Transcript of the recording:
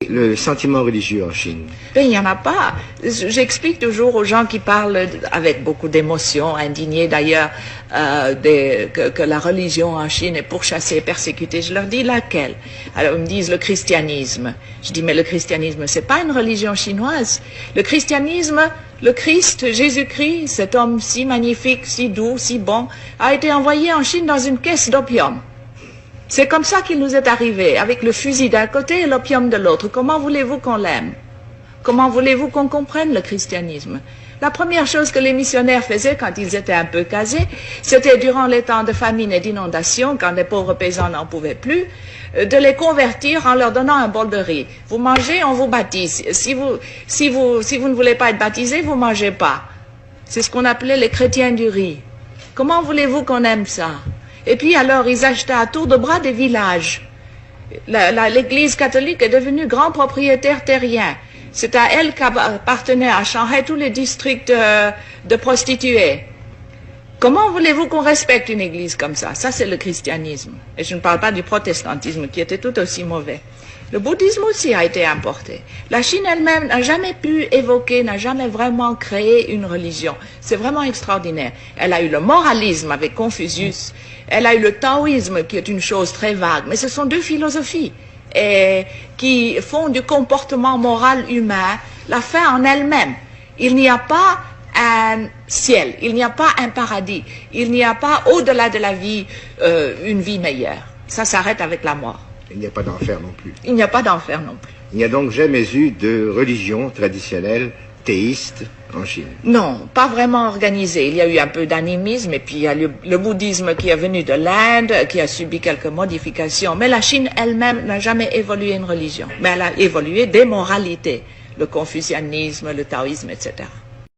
le sentiment religieux en Chine? Ben, il n'y en a pas. J'explique toujours aux gens qui parlent avec beaucoup d'émotion, indignés d'ailleurs, que la religion en Chine est pourchassée, persécutée. Je leur dis laquelle? Alors ils me disent le christianisme. Je dis mais le christianisme c'est pas une religion chinoise. Le christianisme, le Christ, Jésus-Christ, cet homme si magnifique, si doux, si bon, a été envoyé en Chine dans une caisse d'opium. C'est comme ça qu'il nous est arrivé, avec le fusil d'un côté et l'opium de l'autre. Comment voulez-vous qu'on l'aime? Comment voulez-vous qu'on comprenne le christianisme? La première chose que les missionnaires faisaient quand ils étaient un peu casés, c'était durant les temps de famine et d'inondation, quand les pauvres paysans n'en pouvaient plus, de les convertir en leur donnant un bol de riz. Vous mangez, on vous baptise. Si vous ne voulez pas être baptisé, vous mangez pas. C'est ce qu'on appelait les chrétiens du riz. Comment voulez-vous qu'on aime ça? Et puis alors, ils achetaient à tour de bras des villages. L'Église catholique est devenue grand propriétaire terrien. C'est à elle qu'appartenaient à Shanghai tous les districts de prostituées. Comment voulez-vous qu'on respecte une église comme ça? Ça, c'est le christianisme. Et je ne parle pas du protestantisme, qui était tout aussi mauvais. Le bouddhisme aussi a été importé. La Chine elle-même n'a jamais pu évoquer, n'a jamais vraiment créé une religion. C'est vraiment extraordinaire. Elle a eu le moralisme avec Confucius. Elle a eu le taoïsme, qui est une chose très vague. Mais ce sont deux philosophies qui font du comportement moral humain la fin en elle-même. Il n'y a pas un ciel, il n'y a pas un paradis, il n'y a pas au-delà de la vie une vie meilleure. Ça s'arrête avec la mort. Il n'y a pas d'enfer non plus. Il n'y a pas d'enfer non plus. Il n'y a donc jamais eu de religion traditionnelle théiste en Chine? Non, pas vraiment organisé. Il y a eu un peu d'animisme et puis il y a le bouddhisme qui est venu de l'Inde, qui a subi quelques modifications. Mais la Chine elle-même n'a jamais évolué une religion. Mais elle a évolué des moralités, le confucianisme, le taoïsme, etc.